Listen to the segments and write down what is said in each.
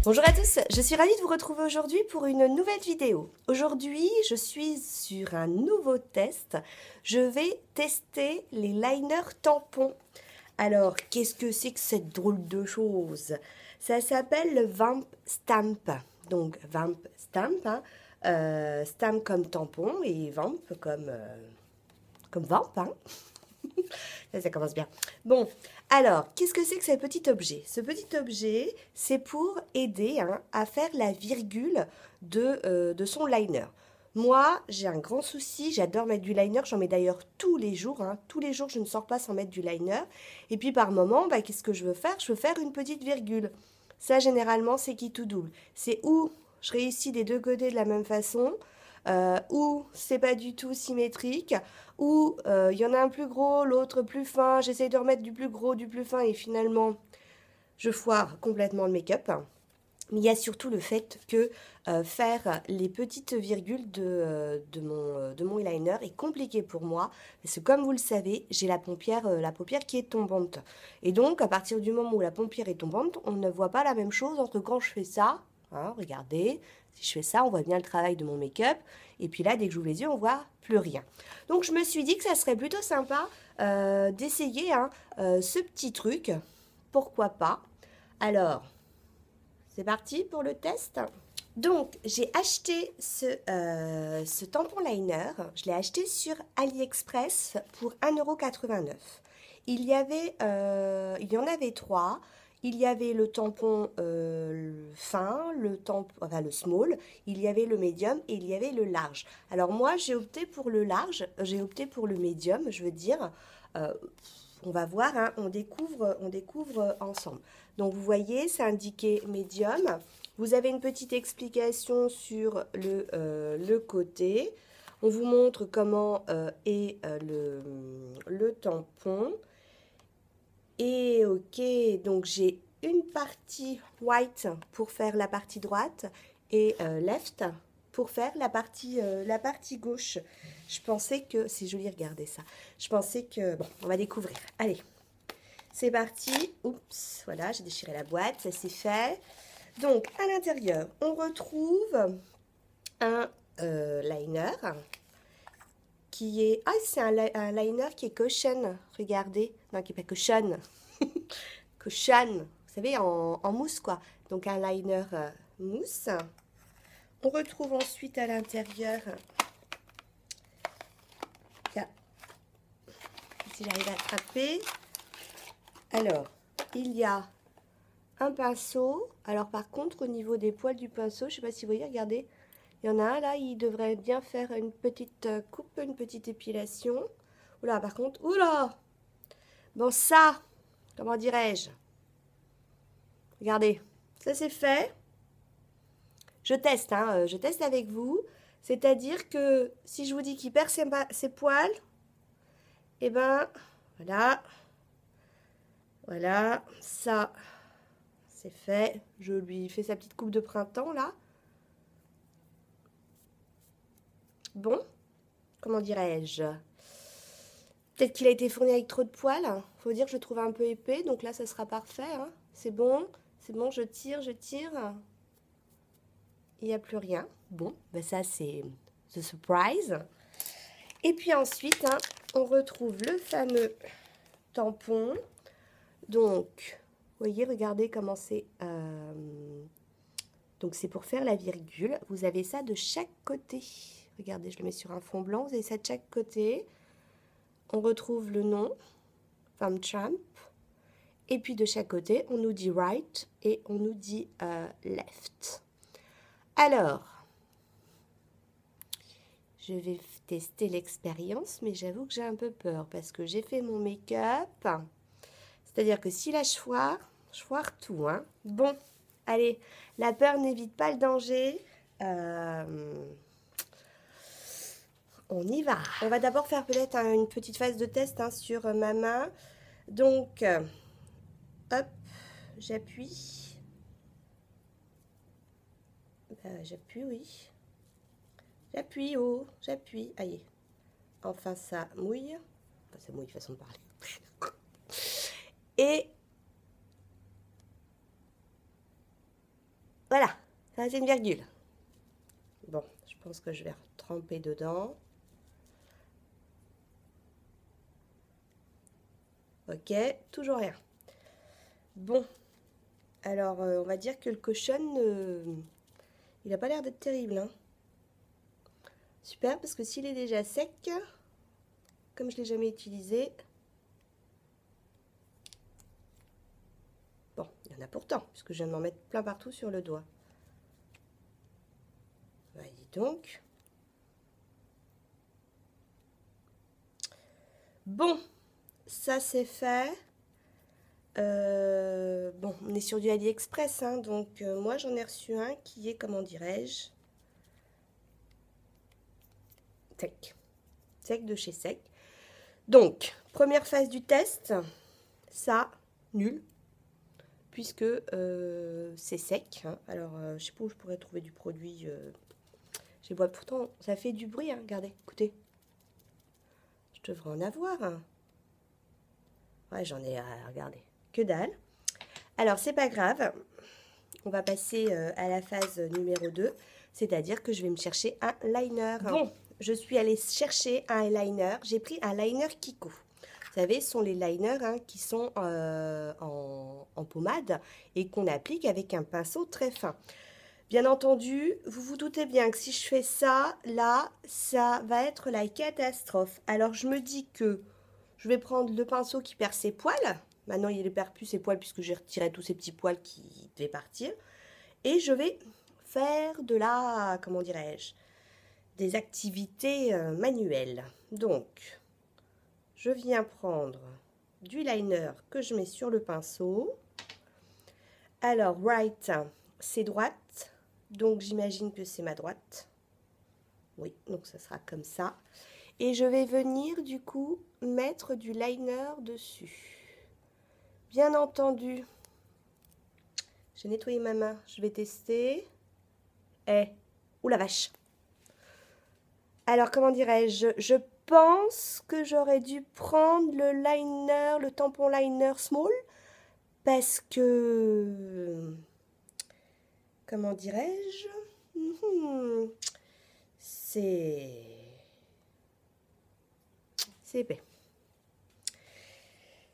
Bonjour à tous, je suis ravie de vous retrouver aujourd'hui pour une nouvelle vidéo. Aujourd'hui, je suis sur un nouveau test. Je vais tester les liners tampons. Alors, qu'est-ce que c'est que cette drôle de chose? Ça s'appelle le Vamp Stamp. Donc, Vamp Stamp, hein, Stamp comme tampon et Vamp comme Vamp, hein. Ça commence bien. Bon, alors, qu'est-ce que c'est que ce petit objet? Ce petit objet, c'est pour aider à faire la virgule de son liner. Moi, j'ai un grand souci, j'adore mettre du liner, j'en mets d'ailleurs tous les jours. Tous les jours, je ne sors pas sans mettre du liner. Et puis par moment, qu'est-ce que je veux faire? Je veux faire une petite virgule. Ça, généralement, c'est qui tout double. C'est où je réussis des deux côtés de la même façon, ou c'est pas du tout symétrique, ou il y en a un plus gros, l'autre plus fin, j'essaye de remettre du plus gros, du plus fin, et finalement, je foire complètement le make-up. Mais il y a surtout le fait que faire les petites virgules de mon eyeliner est compliqué pour moi, parce que comme vous le savez, j'ai la paupière qui est tombante. Et donc, à partir du moment où la paupière est tombante, on ne voit pas la même chose entre quand je fais ça, regardez, si je fais ça, on voit bien le travail de mon make-up, et puis là, dès que j'ouvre les yeux, on voit plus rien. Donc, je me suis dit que ça serait plutôt sympa d'essayer ce petit truc, pourquoi pas. Alors, c'est parti pour le test. Donc, j'ai acheté ce tampon liner. Je l'ai acheté sur AliExpress pour 1,89 €. Il y en avait trois. Il y avait le tampon fin, le small, il y avait le medium et il y avait le large. Alors moi, j'ai opté pour le large, j'ai opté pour le medium, je veux dire. Euh, on va voir, on découvre ensemble. Donc vous voyez, c'est indiqué médium. Vous avez une petite explication sur le côté. On vous montre comment est le tampon. Et ok, donc j'ai une partie white pour faire la partie droite et left pour faire la partie gauche. Je pensais que, c'est joli, regardez ça. Je pensais que, bon, on va découvrir. Allez, c'est parti. Oups, voilà, j'ai déchiré la boîte, ça c'est fait. Donc, à l'intérieur, on retrouve un liner qui est... Ah, c'est un liner qui est cushion, regardez. Non, qui n'est pas cushion. Cushion, vous savez, en mousse, quoi. Donc, un liner mousse. On retrouve ensuite à l'intérieur... Si j'arrive à attraper. Alors, il y a un pinceau. Alors par contre, au niveau des poils du pinceau, je ne sais pas si vous voyez, regardez. Il y en a un là, il devrait bien faire une petite coupe, une petite épilation. Oula, par contre, oula! Bon, ça, comment dirais-je? Regardez, ça c'est fait. Je teste, je teste avec vous. C'est-à-dire que si je vous dis qu'il perd ses poils, eh ben, voilà. Voilà, ça, c'est fait. Je lui fais sa petite coupe de printemps, là. Bon, comment dirais-je? Peut-être qu'il a été fourni avec trop de poils. Faut dire que je le trouve un peu épais, donc là, ça sera parfait. C'est bon, je tire, je tire. Il n'y a plus rien. Bon, ça, c'est the surprise. Et puis ensuite, on retrouve le fameux tampon. Donc, vous voyez, regardez comment c'est... Donc, c'est pour faire la virgule. Vous avez ça de chaque côté. Regardez, je le mets sur un fond blanc. Vous avez ça de chaque côté. On retrouve le nom, Vamp Stamp. Et puis de chaque côté, on nous dit right et on nous dit left. Alors, je vais tester l'expérience, mais j'avoue que j'ai un peu peur parce que j'ai fait mon make-up. C'est-à-dire que si là je foire tout. Bon, allez, la peur n'évite pas le danger. On y va. On va d'abord faire peut-être une petite phase de test sur ma main. Donc, hop, j'appuie. J'appuie, oui. J'appuie, oh, j'appuie. Aïe. Enfin, ça mouille. Enfin, ça mouille, façon de parler. Et Ah, c'est une virgule. Bon, je pense que je vais tremper dedans. Ok, toujours rien. Bon, alors on va dire que le cochon, il n'a pas l'air d'être terrible, hein. Super, parce que s'il est déjà sec, comme je ne l'ai jamais utilisé... Bon, il y en a pourtant, puisque je viens de m'en mettre plein partout sur le doigt. Bah, dis donc. Bon, ça c'est fait. Bon, on est sur du AliExpress, hein, donc moi j'en ai reçu un qui est, comment dirais-je, sec. Sec de chez Sec. Donc, première phase du test, ça, nul, puisque c'est sec. Hein. Alors, je sais pas où je pourrais trouver du produit. Je vois pourtant, ça fait du bruit, hein, regardez, écoutez. Je devrais en avoir. Hein. Ouais, j'en ai, regardez, que dalle. Alors, c'est pas grave. On va passer à la phase numéro 2, c'est-à-dire que je vais me chercher un liner. Bon, je suis allée chercher un liner. J'ai pris un liner Kiko. Vous savez, ce sont les liners hein, qui sont en pommade et qu'on applique avec un pinceau très fin. Bien entendu, vous vous doutez bien que si je fais ça, là, ça va être la catastrophe. Alors, je me dis que je vais prendre le pinceau qui perd ses poils. Maintenant, il ne perd plus ses poils puisque j'ai retiré tous ces petits poils qui devaient partir. Et je vais faire de la, comment dirais-je, des activités manuelles. Donc, je viens prendre du liner que je mets sur le pinceau. Alors, right, c'est droite. Donc, j'imagine que c'est ma droite. Oui, donc ça sera comme ça. Et je vais venir, du coup, mettre du liner dessus. Bien entendu, j'ai nettoyé ma main. Je vais tester. Ouh la vache. Alors, comment dirais-je? Je pense que j'aurais dû prendre le liner, le tampon liner small, parce que... Comment dirais-je? C'est épais.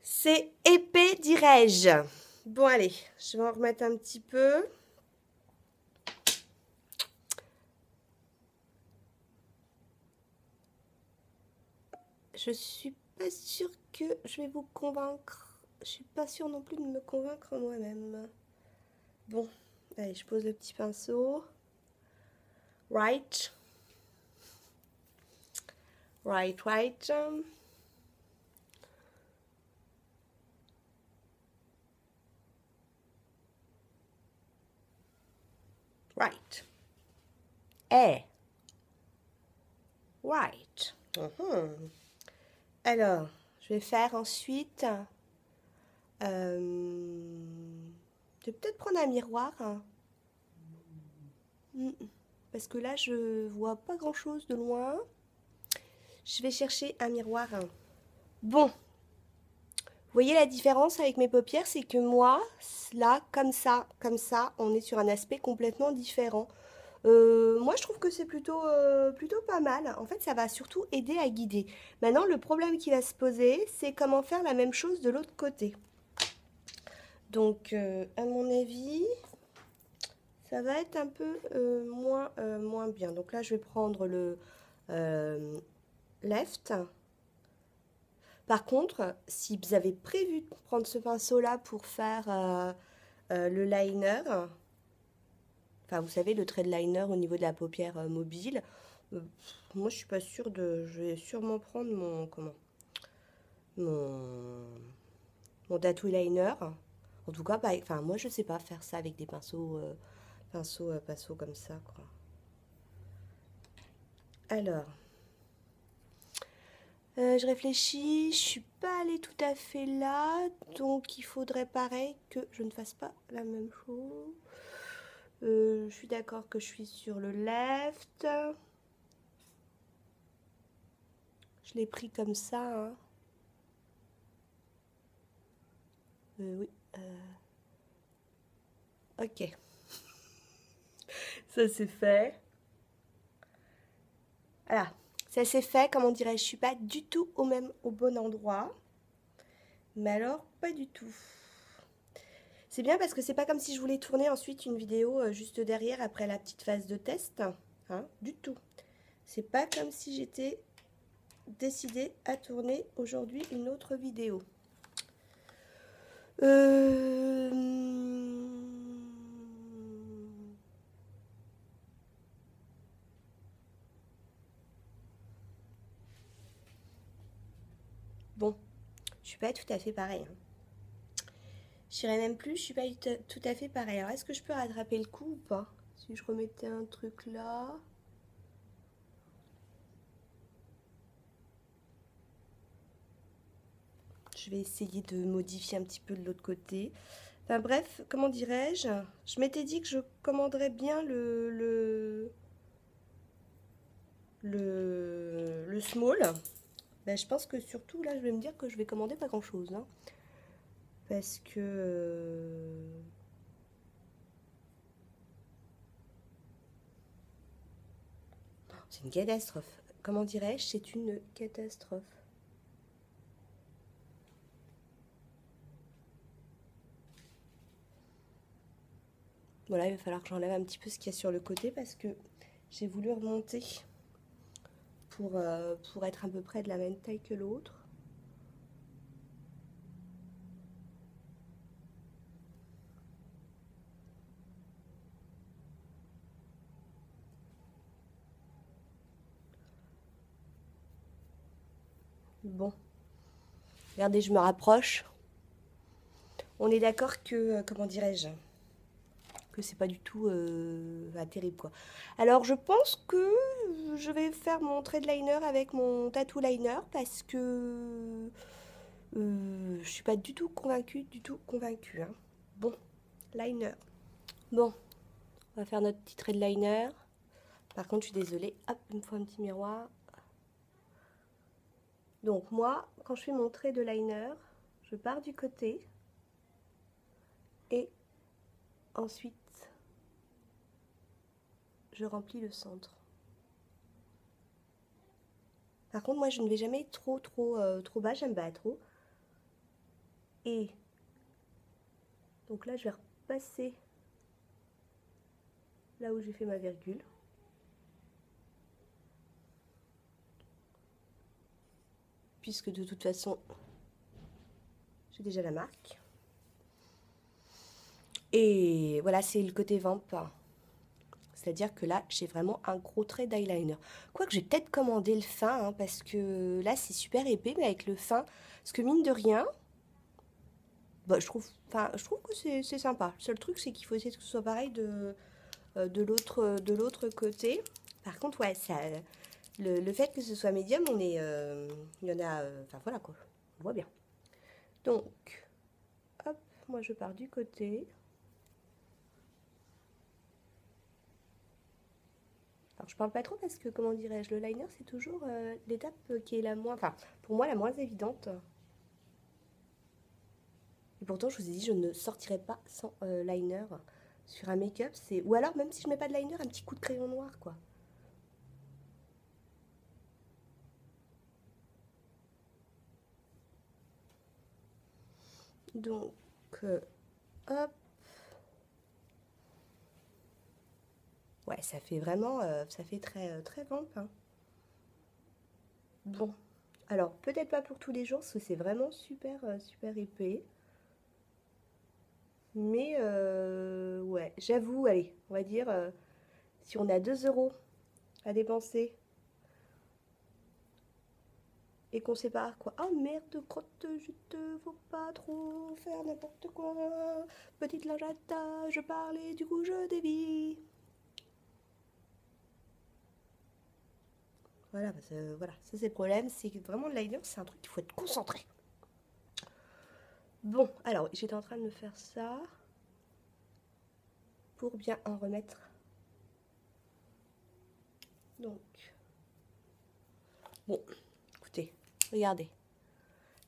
C'est épais, dirais-je. Bon, allez, je vais en remettre un petit peu. Je suis pas sûre que je vais vous convaincre. Je suis pas sûre non plus de me convaincre moi-même. Bon, allez, je pose le petit pinceau. Right. Right. Right. Right. Alors, je vais faire ensuite... je vais peut-être prendre un miroir. Hein. Parce que là, je vois pas grand-chose de loin. Je vais chercher un miroir. Bon. Vous voyez la différence avec mes paupières, c'est que moi, là, comme ça, on est sur un aspect complètement différent. Moi, je trouve que c'est plutôt pas mal. En fait, ça va surtout aider à guider. Maintenant, le problème qui va se poser, c'est comment faire la même chose de l'autre côté. Donc, à mon avis, ça va être un peu moins bien. Donc là, je vais prendre le left. Par contre, si vous avez prévu de prendre ce pinceau-là pour faire le liner, enfin, vous savez, le trait de liner au niveau de la paupière mobile, moi, je suis pas sûre de... Je vais sûrement prendre mon... Comment? Mon tattoo liner. En tout cas, bah, enfin, moi, je sais pas faire ça avec des pinceaux comme ça, quoi. Alors... je réfléchis, je suis pas allée tout à fait là, donc il faudrait pareil que je ne fasse pas la même chose. Je suis d'accord que je suis sur le left. Je l'ai pris comme ça. Hein. Oui. Ok. Ça c'est fait. Voilà, ça c'est fait, comment dirais-je, je suis pas du tout au bon endroit. Mais alors, pas du tout. C'est bien parce que c'est pas comme si je voulais tourner ensuite une vidéo juste derrière après la petite phase de test. Hein, du tout. C'est pas comme si j'étais décidée à tourner aujourd'hui une autre vidéo. Bon, je suis pas tout à fait pareil. Hein. Je dirais même plus, je suis pas tout à fait pareil. Alors, est-ce que je peux rattraper le coup ou pas? Si je remettais un truc là. Je vais essayer de modifier un petit peu de l'autre côté. Enfin bref, comment dirais-je? Je m'étais dit que je commanderais bien le small. Ben, je pense que surtout là, je vais me dire que je vais commander pas grand-chose. Hein, parce que... c'est une catastrophe. Comment dirais-je? C'est une catastrophe. Voilà, il va falloir que j'enlève un petit peu ce qu'il y a sur le côté parce que j'ai voulu remonter pour être à peu près de la même taille que l'autre. Bon, regardez, je me rapproche. On est d'accord que, comment dirais-je, que c'est pas du tout terrible quoi. Alors je pense que je vais faire mon trade liner avec mon tattoo liner parce que je suis pas du tout convaincue, hein. Bon, liner. Bon, on va faire notre petit trade liner. Par contre, je suis désolée. Hop, il me faut un petit miroir. Donc moi, quand je fais mon trait de liner, je pars du côté et ensuite je remplis le centre. Par contre, moi, je ne vais jamais trop trop bas, j'aime pas trop. Et donc là, je vais repasser là où j'ai fait ma virgule. Puisque de toute façon, j'ai déjà la marque. Et voilà, c'est le côté vamp. C'est-à-dire que là, j'ai vraiment un gros trait d'eyeliner. Quoique, j'ai peut-être commandé le fin, hein, parce que là, c'est super épais, mais avec le fin, parce que mine de rien, bah, je trouve que c'est sympa. Le seul truc, c'est qu'il faut essayer que ce soit pareil de l'autre côté. Par contre, ouais, ça, le fait que ce soit médium, il y en a, enfin voilà quoi, on voit bien. Donc, hop, moi je pars du côté. Alors je parle pas trop parce que, comment dirais-je, le liner c'est toujours l'étape qui est la moins, enfin pour moi la moins évidente. Et pourtant je vous ai dit je ne sortirai pas sans liner sur un make-up. Ou alors même si je mets pas de liner, un petit coup de crayon noir quoi. Donc hop. Ouais, ça fait vraiment, ça fait très vamp. Hein. Bon, alors peut-être pas pour tous les jours, parce que c'est vraiment super épais. Mais ouais, j'avoue, allez, on va dire, si on a 2 euros à dépenser et qu'on sait pas quoi. Oh merde, crotte, je te faut pas trop faire n'importe quoi. Petite lingette, je parlais, du coup je dévie. Voilà, voilà, ça c'est le problème, c'est que vraiment le liner, c'est un truc qu'il faut être concentré. Bon, alors j'étais en train de me faire ça pour bien en remettre. Donc, bon, écoutez, regardez,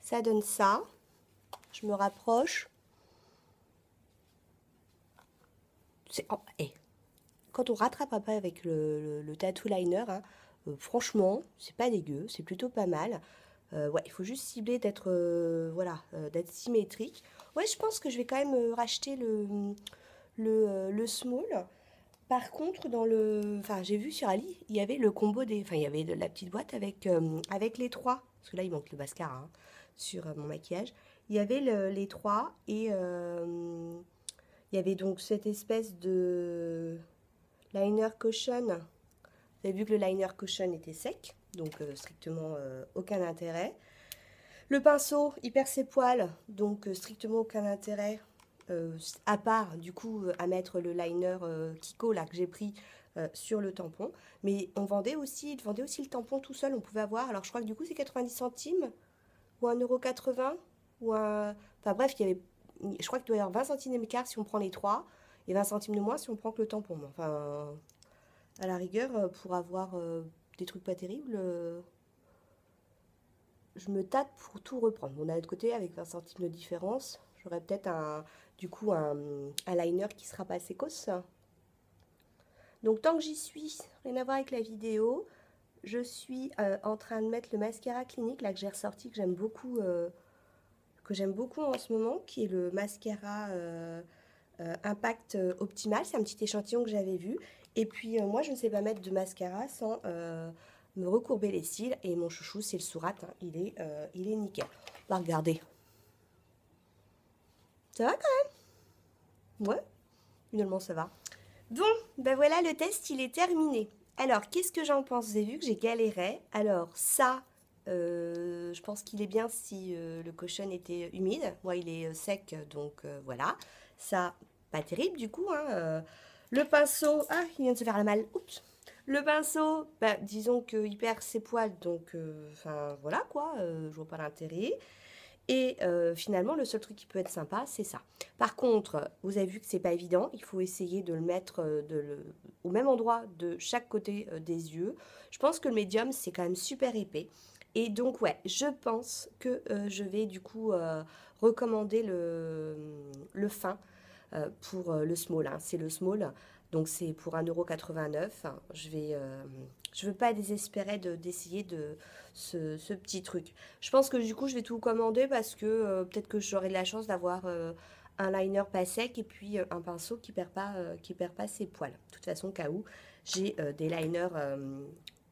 ça donne ça. Je me rapproche. C'est quand on rattrape après avec le tattoo liner, hein, franchement, c'est pas dégueu, c'est plutôt pas mal. Ouais, il faut juste cibler d'être voilà, d'être symétrique. Ouais, je pense que je vais quand même racheter le small. Par contre, enfin, j'ai vu sur Ali, il y avait le combo enfin, il y avait la petite boîte avec les trois. Parce que là, il manque le mascara hein, sur mon maquillage. Il y avait les trois et il y avait donc cette espèce de liner cushion. Vous avez vu que le liner cushion était sec, donc strictement aucun intérêt. Le pinceau, il perd ses poils, donc strictement aucun intérêt. À part du coup à mettre le liner Kiko là que j'ai pris sur le tampon. Mais il vendait aussi le tampon tout seul, on pouvait avoir. Alors je crois que du coup c'est 90 centimes ou 1,80 € ou un. Enfin bref, je crois qu'il doit y avoir 20 centimes d'écart si on prend les trois et 20 centimes de moins si on prend que le tampon. Enfin, à la rigueur, pour avoir des trucs pas terribles, je me tâte pour tout reprendre. Bon, d'un autre côté, avec 20 centimes de différence, j'aurais peut-être du coup un liner qui sera pas assez cosse. Donc tant que j'y suis, rien à voir avec la vidéo, je suis en train de mettre le mascara clinique là que j'ai ressorti, que j'aime beaucoup en ce moment, qui est le mascara Impact Optimal. C'est un petit échantillon que j'avais vu. Et puis moi, je ne sais pas mettre de mascara sans me recourber les cils. Et mon chouchou, c'est le Surat. Hein. Il est nickel. Bah, regardez. Ça va quand même? Ouais, finalement ça va. Bon, ben voilà, le test, il est terminé. Alors, qu'est-ce que j'en pense? Vous avez vu que j'ai galéré. Alors, ça, je pense qu'il est bien si le cochon était humide. Moi, il est sec, donc voilà. Ça, pas terrible du coup. Hein, le pinceau, ah, il vient de se faire la malle. Oups. Le pinceau, bah, disons qu'il perd ses poils, donc enfin voilà quoi, je vois pas l'intérêt. Et finalement, le seul truc qui peut être sympa, c'est ça. Par contre, vous avez vu que c'est pas évident. Il faut essayer de le mettre au même endroit de chaque côté des yeux. Je pense que le médium, c'est quand même super épais. Et donc, ouais, je pense que je vais du coup recommander le fin pour le small. Hein. C'est le small. Donc, c'est pour 1,89 €. Je veux pas désespérer d'essayer ce petit truc. Je pense que du coup, je vais tout commander parce que peut-être que j'aurai de la chance d'avoir un liner pas sec et puis un pinceau qui perd pas ses poils. De toute façon, au cas où, j'ai des liners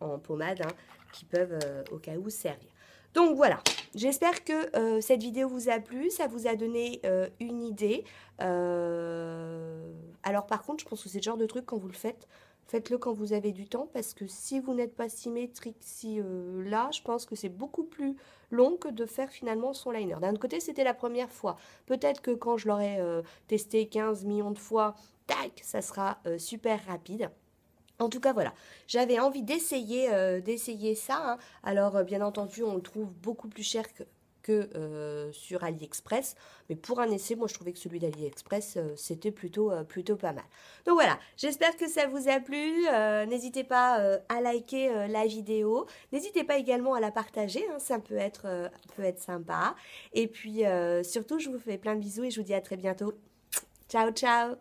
en pommade hein, qui peuvent au cas où servir. Donc voilà, j'espère que cette vidéo vous a plu, ça vous a donné une idée. Alors par contre, je pense que c'est le genre de truc quand vous le faites, faites-le quand vous avez du temps parce que si vous n'êtes pas symétrique là, je pense que c'est beaucoup plus long que de faire finalement son liner. D'un autre côté, c'était la première fois. Peut-être que quand je l'aurai testé 15 millions de fois, tac, ça sera super rapide. En tout cas, voilà, j'avais envie d'essayer ça. Hein. Alors, bien entendu, on le trouve beaucoup plus cher que sur AliExpress. Mais pour un essai, moi, je trouvais que celui d'AliExpress, c'était plutôt pas mal. Donc voilà, j'espère que ça vous a plu. N'hésitez pas à liker la vidéo. N'hésitez pas également à la partager, hein, ça peut être sympa. Et puis, surtout, je vous fais plein de bisous et je vous dis à très bientôt. Ciao, ciao!